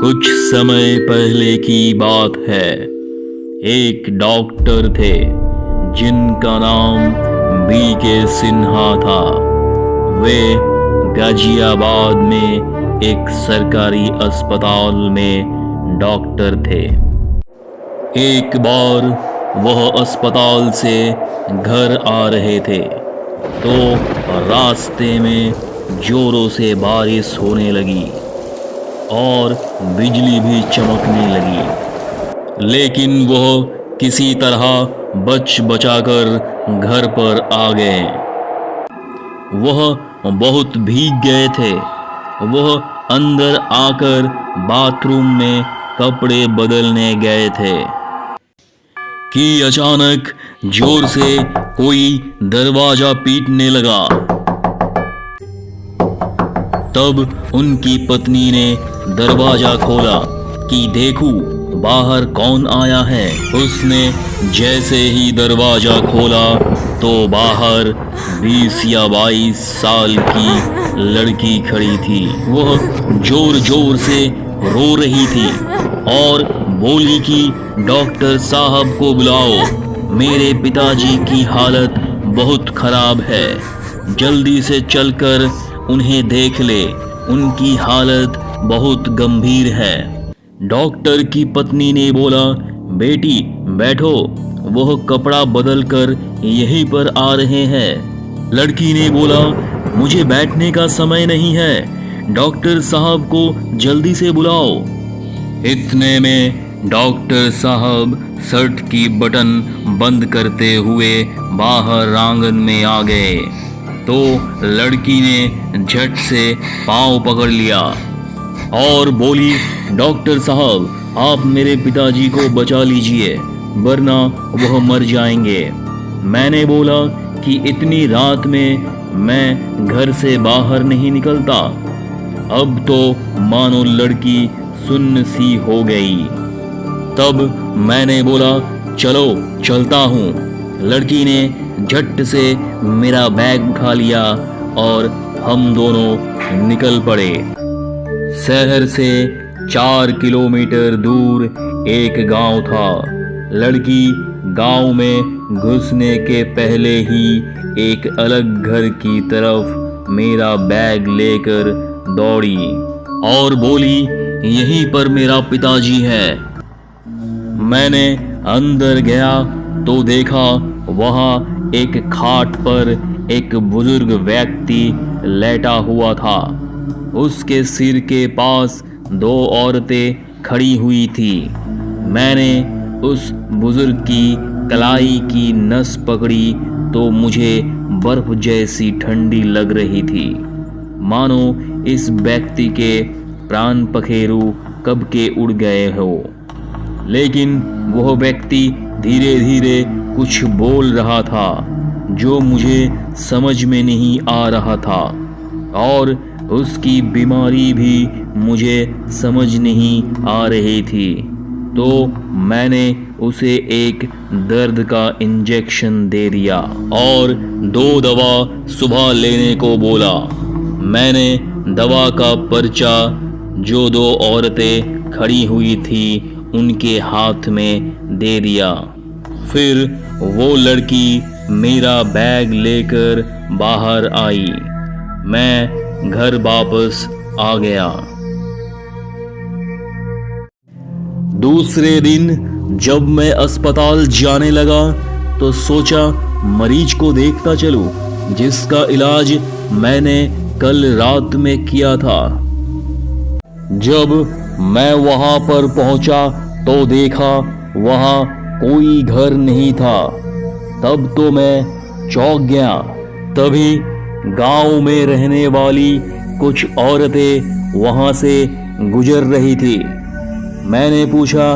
कुछ समय पहले की बात है। एक डॉक्टर थे जिनका नाम B.K. सिन्हा था। वे गाजियाबाद में एक सरकारी अस्पताल में डॉक्टर थे। एक बार वह अस्पताल से घर आ रहे थे तो रास्ते में जोरों से बारिश होने लगी और बिजली भी चमकने लगी, लेकिन वह किसी तरह बच बचाकर घर पर आ गए। वह बहुत भीग गए थे। वह अंदर आकर बाथरूम में कपड़े बदलने गए थे कि अचानक जोर से कोई दरवाजा पीटने लगा। तब उनकी पत्नी ने दरवाजा खोला कि देखूं बाहर कौन आया है। उसने जैसे ही दरवाजा खोला तो बाहर 20 या 22 साल की लड़की खड़ी थी। वह जोर जोर से रो रही थी और बोली कि डॉक्टर साहब को बुलाओ, मेरे पिताजी की हालत बहुत खराब है, जल्दी से चलकर उन्हें देख ले, उनकी हालत बहुत गंभीर है। डॉक्टर की पत्नी ने बोला, बेटी बैठो, वह कपड़ा बदलकर यहीं पर आ रहे हैं। लड़की ने बोला, मुझे बैठने का समय नहीं है, डॉक्टर साहब को जल्दी से बुलाओ। इतने में डॉक्टर साहब शर्ट की बटन बंद करते हुए बाहर आंगन में आ गए तो लड़की ने झट से पांव पकड़ लिया और बोली, डॉक्टर साहब आप मेरे पिताजी को बचा लीजिए वरना वह मर जाएंगे। मैंने बोला कि इतनी रात में मैं घर से बाहर नहीं निकलता। अब तो मानो लड़की सुन्न सी हो गई। तब मैंने बोला, चलो चलता हूँ। लड़की ने झट से मेरा बैग उठा लिया और हम दोनों निकल पड़े। शहर से 4 किलोमीटर दूर एक गांव था। लड़की गांव में घुसने के पहले ही एक अलग घर की तरफ मेरा बैग लेकर दौड़ी और बोली, यहीं पर मेरा पिताजी है। मैंने अंदर गया तो देखा वहां एक खाट पर एक बुजुर्ग व्यक्ति लेटा हुआ था। उसके सिर के पास 2 औरतें खड़ी हुई थी। मैंने उस बुजुर्ग की कलाई की नस पकड़ी तो मुझे बर्फ जैसी ठंडी लग रही थी, मानो इस व्यक्ति के प्राण पखेरु कब के उड़ गए हो। लेकिन वह व्यक्ति धीरे धीरे कुछ बोल रहा था जो मुझे समझ में नहीं आ रहा था और उसकी बीमारी भी मुझे समझ नहीं आ रही थी। तो मैंने उसे एक दर्द का इंजेक्शन दे दिया और 2 दवा सुबह लेने को बोला। मैंने दवा का पर्चा जो 2 औरतें खड़ी हुई थी उनके हाथ में दे दिया। फिर वो लड़की मेरा बैग लेकर बाहर आई। मैं घर वापस आ गया। दूसरे दिन जब मैं अस्पताल जाने लगा तो सोचा मरीज को देखता चलूं जिसका इलाज मैंने कल रात में किया था। जब मैं वहां पर पहुंचा तो देखा वहां कोई घर नहीं था। तब तो मैं चौंक गया। तभी गांव में रहने वाली कुछ औरतें वहां से गुजर रही थी। मैंने पूछा,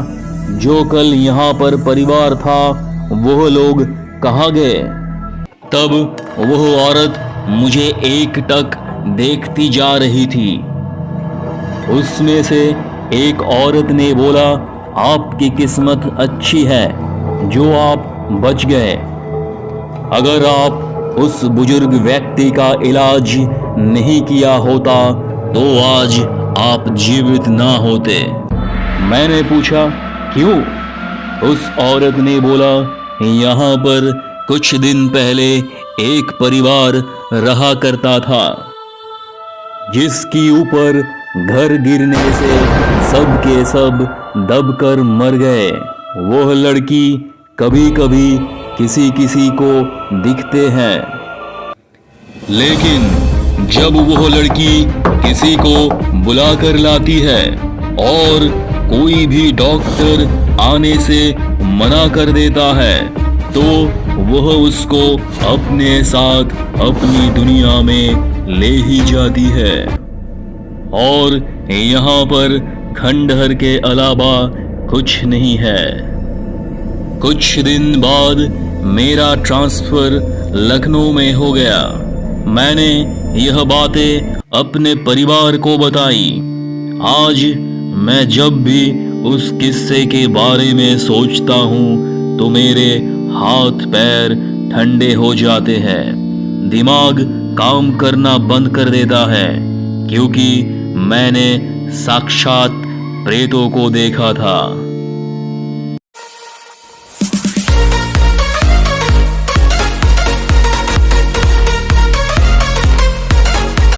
जो कल यहाँ पर परिवार था वह लोग कहाँ गए? तब वह औरत मुझे एकटक देखती जा रही थी। उसमें से एक औरत ने बोला, आपकी किस्मत अच्छी है जो आप बच गए। अगर आप उस बुजुर्ग व्यक्ति का इलाज नहीं किया होता तो आज आप जीवित ना होते। मैंने पूछा, क्यों? उस औरत ने बोला, यहाँ पर कुछ दिन पहले एक परिवार रहा करता था जिसकी ऊपर घर गिरने से सब के सब दबकर मर गए। वह लड़की कभी कभी किसी किसी को दिखते हैं, लेकिन जब वह लड़की किसी को बुलाकर लाती है और कोई भी डॉक्टर आने से मना कर देता है तो वह उसको अपने साथ अपनी दुनिया में ले ही जाती है। और यहाँ पर खंडहर के अलावा कुछ नहीं है। कुछ दिन बाद मेरा ट्रांसफर लखनऊ में हो गया। मैंने यह बातें अपने परिवार को बताई। आज मैं जब भी उस किस्से के बारे में सोचता हूँ तो मेरे हाथ पैर ठंडे हो जाते हैं, दिमाग काम करना बंद कर देता है, क्योंकि मैंने साक्षात प्रेतों को देखा था।